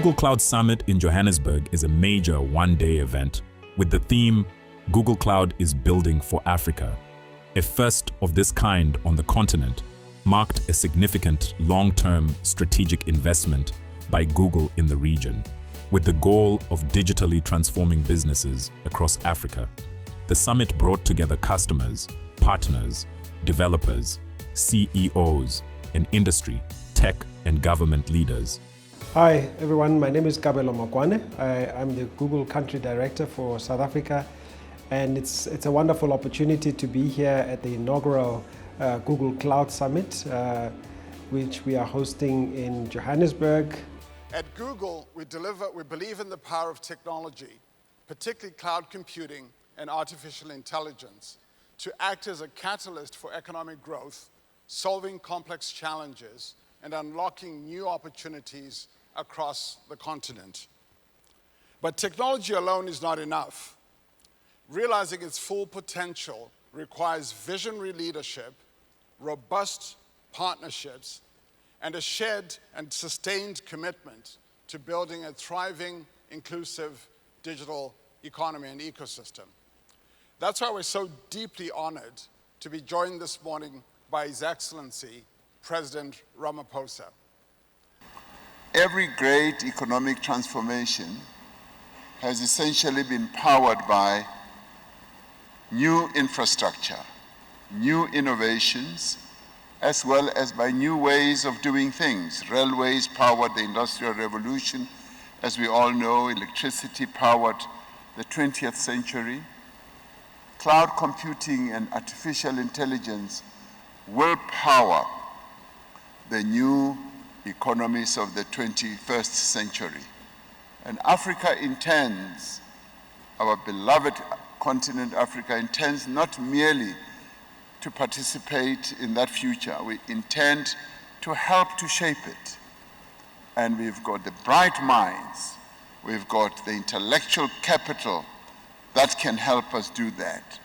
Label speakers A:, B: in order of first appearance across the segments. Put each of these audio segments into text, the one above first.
A: Google Cloud Summit in Johannesburg is a major one-day event with the theme Google Cloud is Building for Africa. A first of this kind on the continent, marked a significant long-term strategic investment by Google in the region, with the goal of digitally transforming businesses across Africa. The summit brought together customers, partners, developers, CEOs, and industry, tech, and government leaders.
B: Hi everyone, my name is Kabelo Makwane. I'm the Google Country Director for South Africa, and it's a wonderful opportunity to be here at the inaugural Google Cloud Summit, which we are hosting in Johannesburg.
C: At Google, we believe in the power of technology, particularly cloud computing and artificial intelligence, to act as a catalyst for economic growth, solving complex challenges, and unlocking new opportunities across the continent. But technology alone is not enough. Realizing its full potential requires visionary leadership, robust partnerships, and a shared and sustained commitment to building a thriving, inclusive digital economy and ecosystem. That's why we're so deeply honored to be joined this morning by His Excellency, President Ramaphosa.
D: Every great economic transformation has essentially been powered by new infrastructure, new innovations, as well as by new ways of doing things. Railways powered the Industrial Revolution. As we all know, electricity powered the 20th century. Cloud computing and artificial intelligence will power the new economies of the 21st century. And Africa intends, our beloved continent Africa intends not merely to participate in that future, we intend to help to shape it. And we've got the bright minds, we've got the intellectual capital that can help us do that.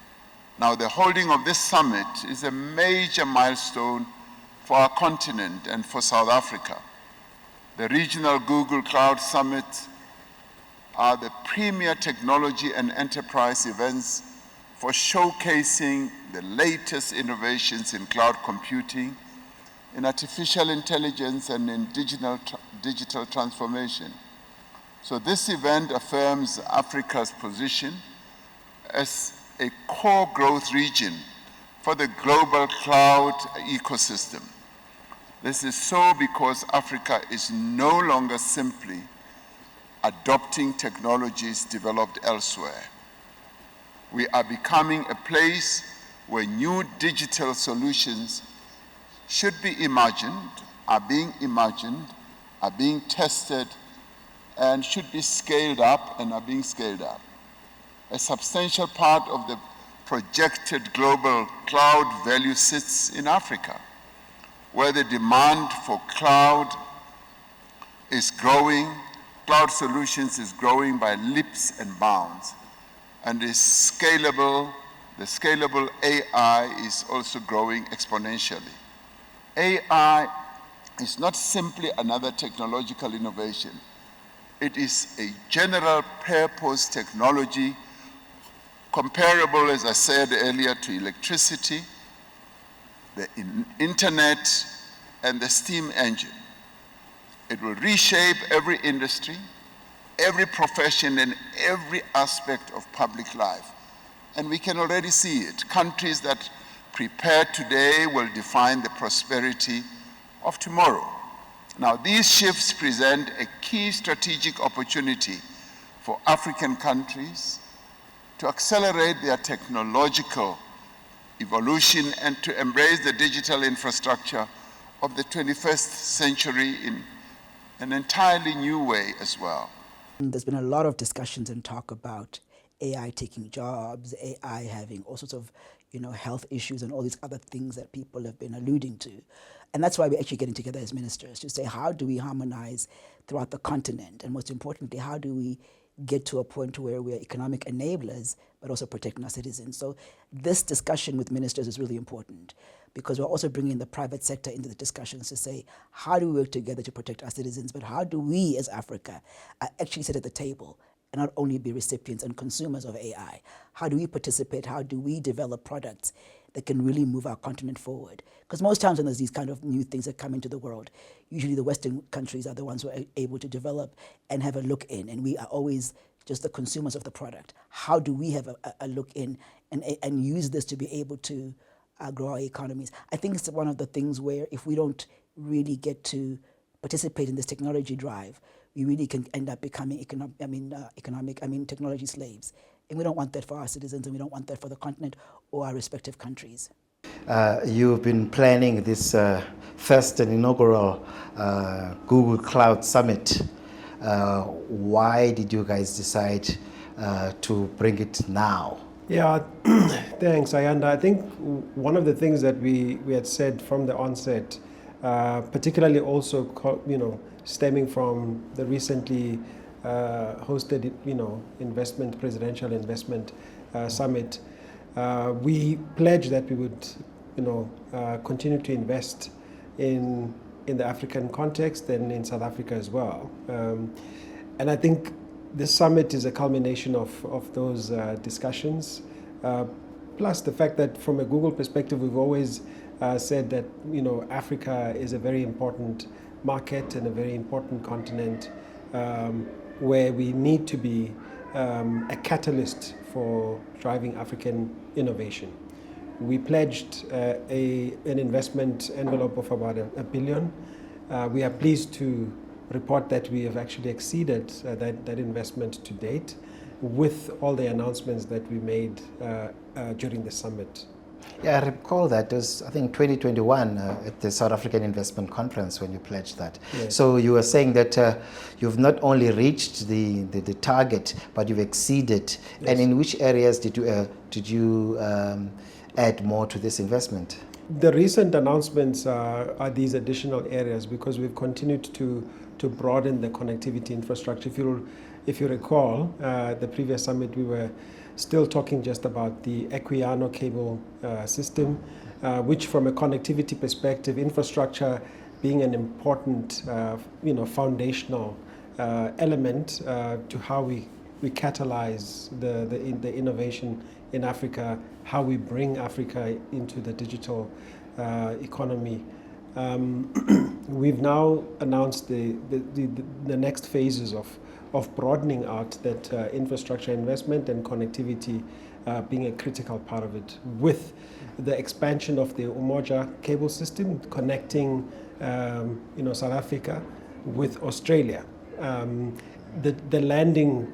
D: Now, the holding of this summit is a major milestone for our continent and for South Africa. The regional Google Cloud Summit are the premier technology and enterprise events for showcasing the latest innovations in cloud computing, in artificial intelligence, and in digital transformation. So this event affirms Africa's position as a core growth region for the global cloud ecosystem. This is so because Africa is no longer simply adopting technologies developed elsewhere. We are becoming a place where new digital solutions should be imagined, are being tested, and should be scaled up and are being scaled up. A substantial part of the projected global cloud value sits in Africa, where the demand for cloud is growing, cloud solutions is growing by leaps and bounds, and the scalable AI is also growing exponentially. AI is not simply another technological innovation. It is a general purpose technology comparable, as I said earlier, to electricity, the internet, and the steam engine. It will reshape every industry, every profession, and every aspect of public life. And we can already see it. Countries that prepare today will define the prosperity of tomorrow. Now, these shifts present a key strategic opportunity for African countries to accelerate their technological evolution and to embrace the digital infrastructure of the 21st century in an entirely new way as well.
E: There's been a lot of discussions and talk about AI taking jobs, AI having all sorts of health issues and all these other things that people have been alluding to. And that's why we're actually getting together as ministers to say, how do we harmonize throughout the continent? And most importantly, how do we get to a point where we're economic enablers, but also protecting our citizens? So this discussion with ministers is really important. because we're also bringing the private sector into the discussions to say, how do we work together to protect our citizens, but how do we as Africa actually sit at the table and not only be recipients and consumers of AI? How do we participate? How do we develop products that can really move our continent forward? Because most times when there's these kind of new things that come into the world, usually the Western countries are the ones who are able to develop and have a look in, and we are always just the consumers of the product. How do we have a look in and use this to be able to grow our economies? I think it's one of the things where if we don't really get to participate in this technology drive, we really can end up becoming technology slaves. And we don't want that for our citizens, and we don't want that for the continent or our respective countries.
F: You've been planning this first and inaugural Google Cloud Summit. Why did you guys decide to bring it now?
B: Yeah, thanks, Ayanda. I think one of the things that we had said from the onset, particularly also, stemming from the recently hosted, presidential investment summit, we pledged that we would, continue to invest in the African context and in South Africa as well. And I think this summit is a culmination of those discussions, plus the fact that from a Google perspective, we've always said that, Africa is a very important market and a very important continent where we need to be a catalyst for driving African innovation. We pledged an investment envelope of about $1 billion. We are pleased to report that we have actually exceeded that investment to date with all the announcements that we made during the summit.
F: Yeah, I recall that. It was, I think, 2021 at the South African Investment Conference when you pledged that.
B: Yes.
F: So you were saying that you've not only reached the target, but you've exceeded. Yes. And in which areas did you add more to this investment?
B: The recent announcements are these additional areas because we've continued to broaden the connectivity infrastructure. If you recall, the previous summit, we were still talking just about the Equiano cable system, which from a connectivity perspective, infrastructure being an important, foundational element to how we catalyze the innovation in Africa, how we bring Africa into the digital economy. We've now announced the next phases of broadening out that infrastructure investment and connectivity being a critical part of it, with the expansion of the Umoja cable system connecting South Africa with Australia. The landing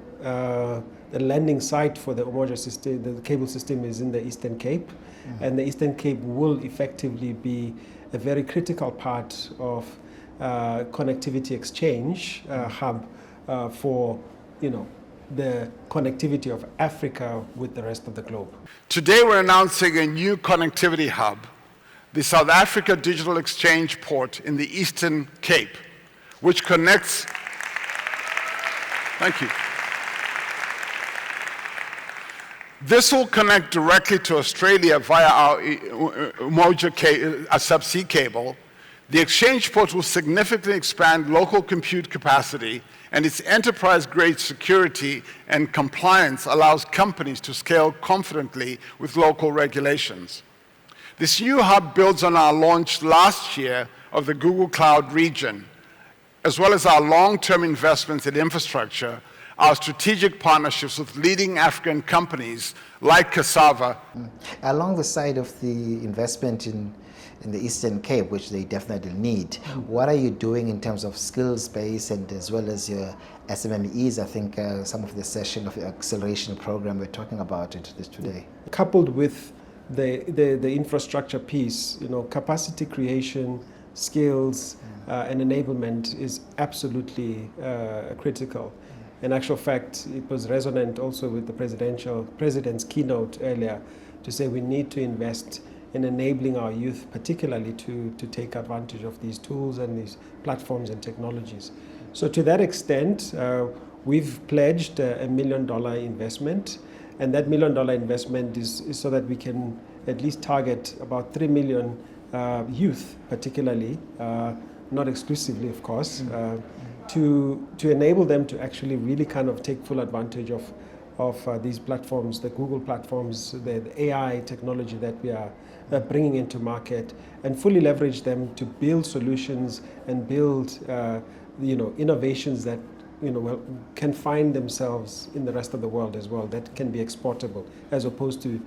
B: site for the Umoja system, the cable system, is in the Eastern Cape, and the Eastern Cape will effectively be a very critical part of connectivity exchange hub for the connectivity of Africa with the rest of the globe.
C: Today we're announcing a new connectivity hub, the South Africa Digital Exchange Port in the Eastern Cape, which connects. Thank you. This will connect directly to Australia via our Umoja subsea cable. The exchange port will significantly expand local compute capacity, and its enterprise-grade security and compliance allows companies to scale confidently with local regulations. This new hub builds on our launch last year of the Google Cloud region, as well as our long-term investments in infrastructure, our strategic partnerships with leading African companies like Cassava.
F: Along the side of the investment in the Eastern Cape, which they definitely need, what are you doing in terms of skills base and as well as your SMMEs? I think some of the session of your acceleration program, we're talking about it today. Coupled
B: with the infrastructure piece, capacity creation, skills, and enablement is absolutely critical. In actual fact, it was resonant also with the president's keynote earlier to say we need to invest in enabling our youth, particularly to take advantage of these tools and these platforms and technologies. So to that extent, we've pledged a $1 million investment, and that $1 million investment is so that we can at least target about 3 million youth, particularly, not exclusively, of course, to enable them to actually really kind of take full advantage of these platforms, the Google platforms, the AI technology that we are bringing into market, and fully leverage them to build solutions and build innovations that can find themselves in the rest of the world as well, that can be exportable, as opposed to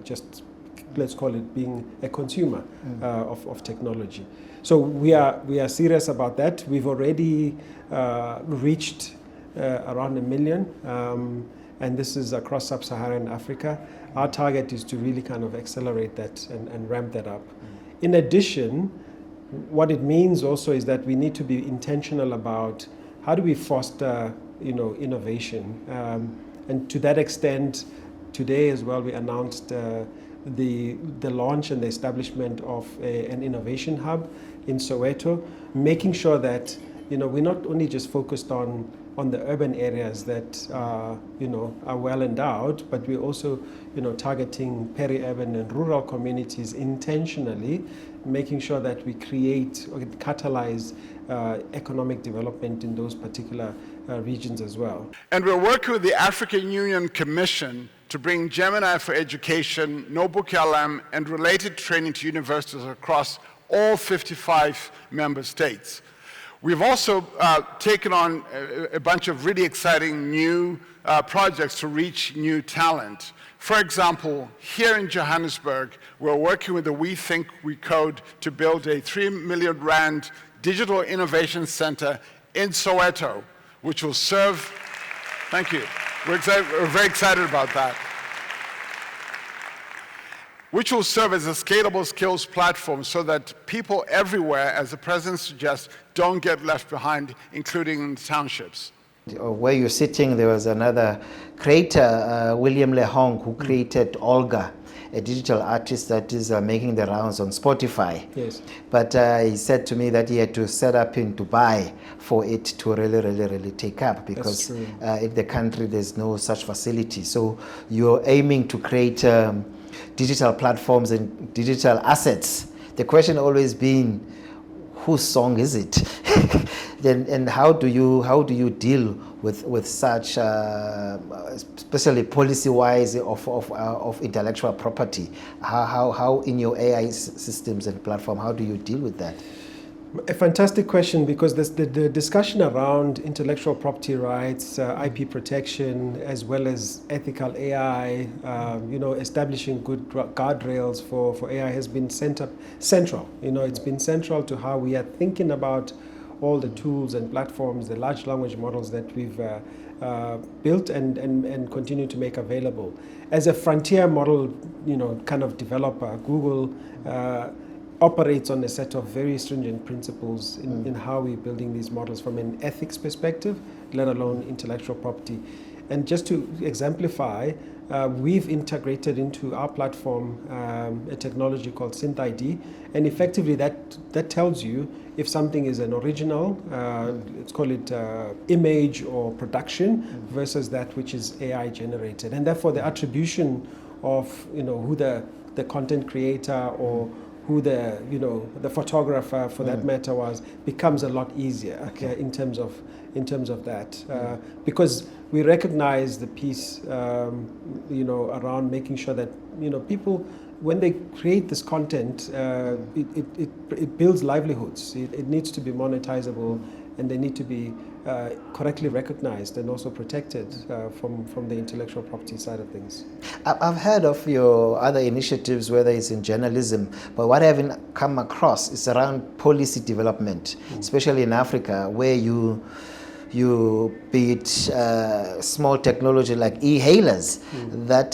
B: just, let's call it, being a consumer of technology. So we are serious about that. We've already reached around 1 million, and this is across sub-Saharan Africa. Our target is to really kind of accelerate that and ramp that up. In addition, what it means also is that we need to be intentional about how do we foster, innovation, and to that extent, today as well, we announced the launch and the establishment of an innovation hub in Soweto, making sure that we're not only just focused on the urban areas that are well endowed, but we're also targeting peri-urban and rural communities intentionally, making sure that we create or catalyze economic development in those particular regions as well.
C: And we're working with the African Union Commission to bring Gemini for Education, Notebook LM, and related training to universities across all 55 member states. We've also taken on a bunch of really exciting new projects to reach new talent. For example, here in Johannesburg, we're working with the We Think, We Code to build a 3 million rand digital innovation center in Soweto, which will serve, thank you, we're very excited about that, which will serve as a scalable skills platform so that people everywhere, as the president suggests, don't get left behind, including in the townships.
F: Where you're sitting, there was another creator, William Lehong, who created Olga, a digital artist that is making the rounds on Spotify.
B: Yes.
F: But he said to me that he had to set up in Dubai for it to really take up, because in the country there's no such facility. So you're aiming to create digital platforms and digital assets. The question always been, whose song is it? And how do you deal with such, especially policy-wise of intellectual property? How in your AI systems and platform, how do you deal with that?
B: A fantastic question, because the discussion around intellectual property rights, IP protection, as well as ethical AI, establishing good guardrails for AI has been central. It's been central to how we are thinking about all the tools and platforms, the large language models that we've built and continue to make available. As a frontier model, kind of developer, Google operates on a set of very stringent principles in how we're building these models from an ethics perspective, let alone intellectual property. And just to exemplify, we've integrated into our platform a technology called SynthID, and effectively that tells you if something is an original, let's call it image or production, versus that which is AI generated. And therefore the attribution of who the content creator or who the photographer for that matter was becomes a lot easier in terms of that, because we recognize the piece around making sure that people, when they create this content, it builds livelihoods. It needs to be monetizable, and they need to be correctly recognized and also protected from the intellectual property side of things.
F: I've heard of your other initiatives, whether it's in journalism, but what I haven't come across is around policy development, especially in Africa, where you beat small technology like e-hailers that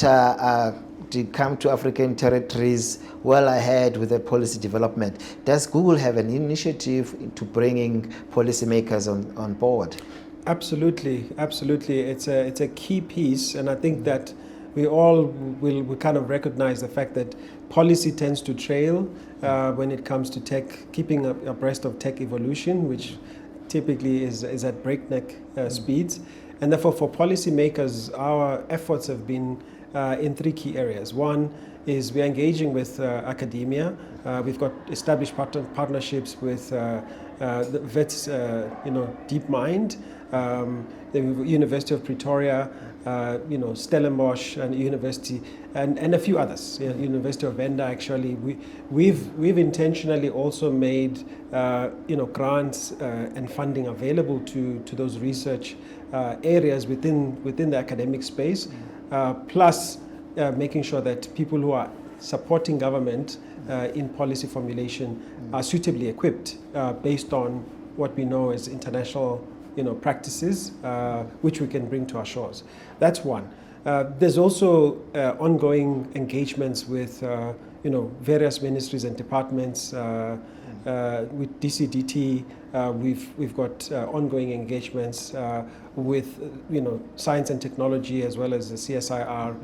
F: to come to African territories well ahead with the policy development. Does Google have an initiative to bringing policymakers on board?
B: Absolutely. It's a key piece, and I think that we all will kind of recognize the fact that policy tends to trail when it comes to tech, keeping abreast of tech evolution, which typically is at breakneck speeds. And therefore, for policymakers, our efforts have been in 3 key areas. One is we're engaging with academia. We've got established partnerships with the VET's, DeepMind, the University of Pretoria, Stellenbosch and University, and a few others. University of Venda, actually. We've intentionally also made grants and funding available to those research areas within the academic space, plus making sure that people who are supporting government in policy formulation are suitably equipped based on what we know as international practices, which we can bring to our shores. That's one. There's also ongoing engagements with various ministries and departments. With DCDT, we've got ongoing engagements with science and technology as well as the CSIR.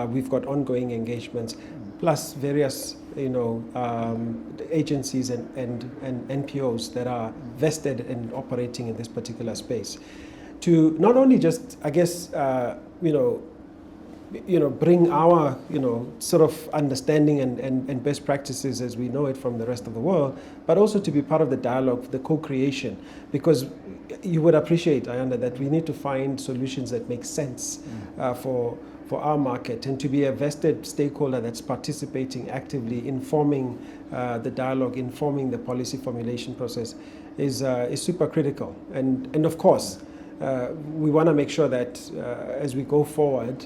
B: We've got ongoing engagements, plus various agencies and NPOs that are vested and operating in this particular space, to not only just, I guess, bring our sort of understanding and best practices as we know it from the rest of the world, but also to be part of the dialogue, the co-creation, because you would appreciate, Ayanda, that we need to find solutions that make sense for our market, and to be a vested stakeholder that's participating actively, informing the dialogue, informing the policy formulation process is super critical. And of course, we want to make sure that as we go forward,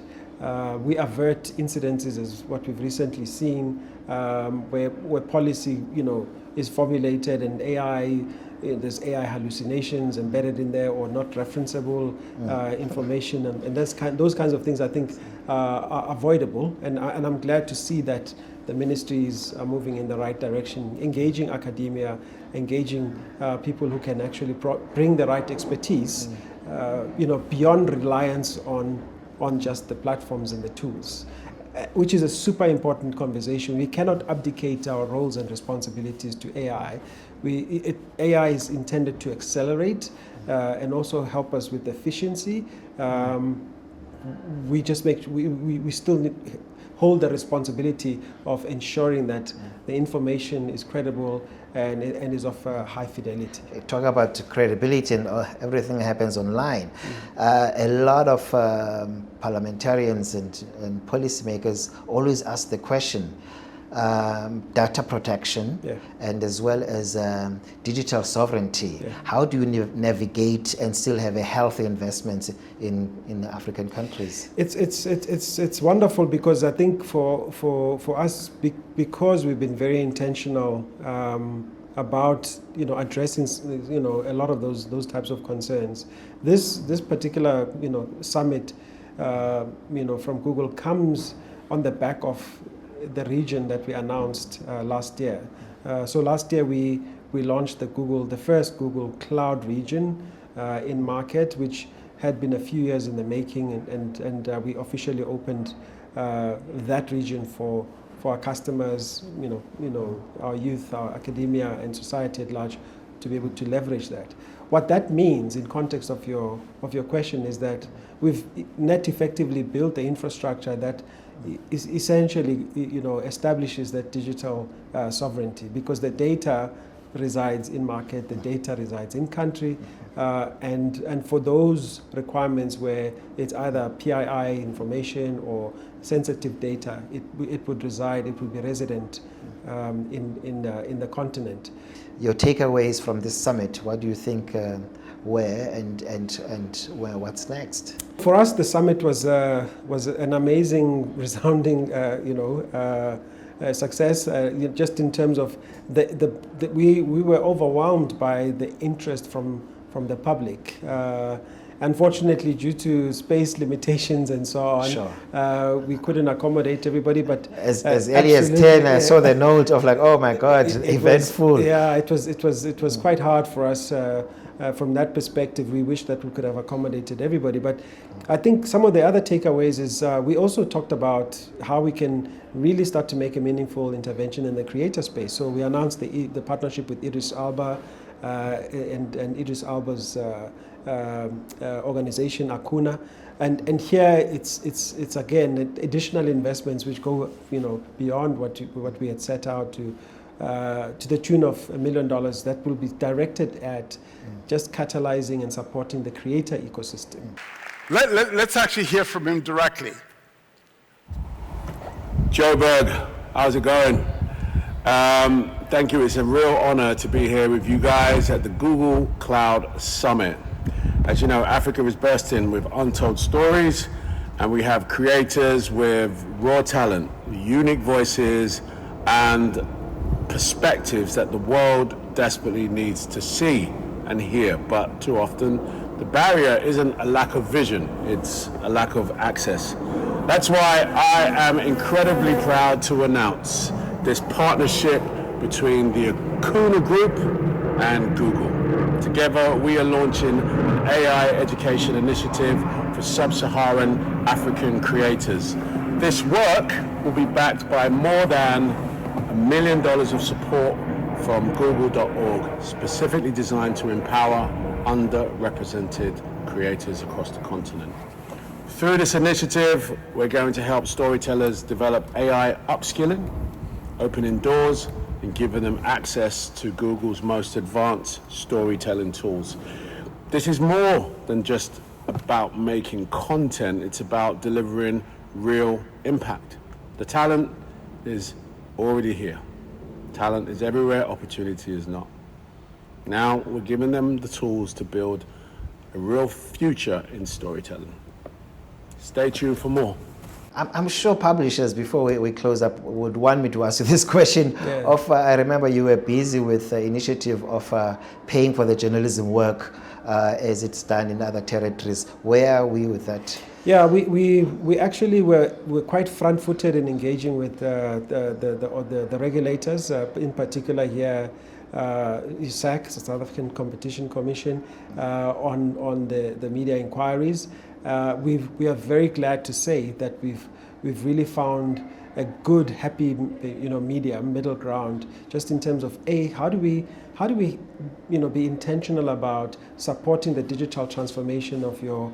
B: we avert incidences as what we've recently seen, where policy is formulated and AI, there's AI hallucinations embedded in there, or not referenceable information, and those kinds of things I think are avoidable, and I'm glad to see that the ministries are moving in the right direction, engaging academia, engaging people who can actually bring the right expertise, beyond reliance on just the platforms and the tools, which is a super important conversation. We cannot abdicate our roles and responsibilities to AI. AI is intended to accelerate and also help us with efficiency. We still hold the responsibility of ensuring that the information is credible and is of high fidelity.
F: Talk about credibility, and everything happens online. A lot of parliamentarians and policymakers always ask the question, data protection, and as well as digital sovereignty. How do you navigate and still have a healthy investment in African countries?
B: It's wonderful, because I think for us, because we've been very intentional about addressing a lot of those types of concerns. This particular summit from Google comes on the back of the region that we announced last year. So last year we launched the first Google Cloud region in market, which had been a few years in the making, and we officially opened that region for our customers, our youth, our academia, and society at large, to be able to leverage that. What that means in context of your question is that we've net effectively built the infrastructure that is essentially establishes that digital sovereignty, because the data resides in market, the data resides in country, and for those requirements where it's either PII information or sensitive data, it would be resident in the continent.
F: Your takeaways from this summit, what do you think were, and what's next?
B: For us, the summit was an amazing, resounding, success. Just in terms of we were overwhelmed by the interest from the public. Unfortunately, due to space limitations and so on, we couldn't accommodate everybody. But
F: as early as 10, I saw the note of like, oh my God, eventful.
B: Yeah, it was quite hard for us. from that perspective, we wish that we could have accommodated everybody. But I think some of the other takeaways is we also talked about how we can really start to make a meaningful intervention in the creator space. So we announced the partnership with Idris Alba and Idris Alba's organization Akuna, and here it's again additional investments which go beyond what we had set out to the tune of $1 million that will be directed at just catalyzing and supporting the creator ecosystem.
C: Let's actually hear from him directly.
G: Joburg, how's it going? Thank you. It's a real honor to be here with you guys at the Google Cloud Summit. As you know, Africa is bursting with untold stories, and we have creators with raw talent, unique voices, and perspectives that the world desperately needs to see and hear. But too often, the barrier isn't a lack of vision, it's a lack of access. That's why I am incredibly proud to announce this partnership between the Akuna Group and Google. Together, we are launching an AI education initiative for sub-Saharan African creators. This work will be backed by more than $1 million of support from Google.org, specifically designed to empower underrepresented creators across the continent. Through this initiative, we're going to help storytellers develop AI upskilling, opening doors, and giving them access to Google's most advanced storytelling tools. This is more than just about making content, it's about delivering real impact. The talent is already here. Talent is everywhere, opportunity is not. Now we're giving them the tools to build a real future in storytelling. Stay tuned for more.
F: I'm sure publishers, before we close up, would want me to ask you this question.
B: Yeah.
F: I remember you were busy with the initiative of paying for the journalism work as it's done in other territories. Where are we with that?
B: Yeah, we actually were quite front-footed in engaging with the regulators, in particular here, SAC, South African Competition Commission, on the media inquiries. We are very glad to say that we've really found a good, happy, middle ground, just in terms of how do we be intentional about supporting the digital transformation of your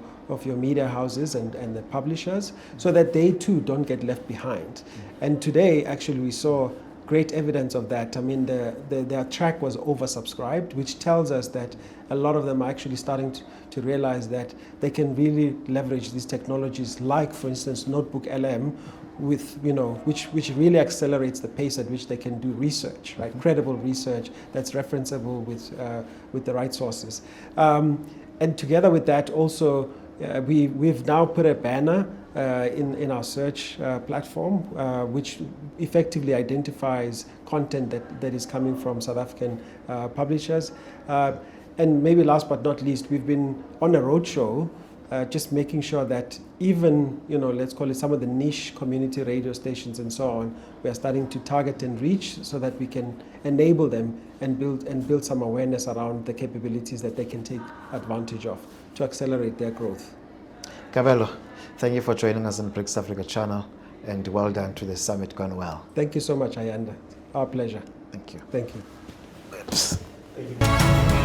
B: media houses and the publishers, so that they too don't get left behind. And today, actually, we saw great evidence of that. I mean, their track was oversubscribed, which tells us that a lot of them are actually starting to realize that they can really leverage these technologies, like, for instance, Notebook LM, with which really accelerates the pace at which they can do research, right? Credible research that's referenceable with the right sources. And together with that, also, we've now put a banner in our search platform, which effectively identifies content that is coming from South African publishers. And maybe last but not least, we've been on a roadshow, just making sure that even, let's call it some of the niche community radio stations and so on, we are starting to target and reach so that we can enable them and build some awareness around the capabilities that they can take advantage of to accelerate their growth.
F: Kabelo, thank you for joining us on BRICS Africa Channel, and well done to the summit gone well.
B: Thank you so much, Ayanda. Our pleasure.
F: Thank you.
B: Thank you.
F: Thank you.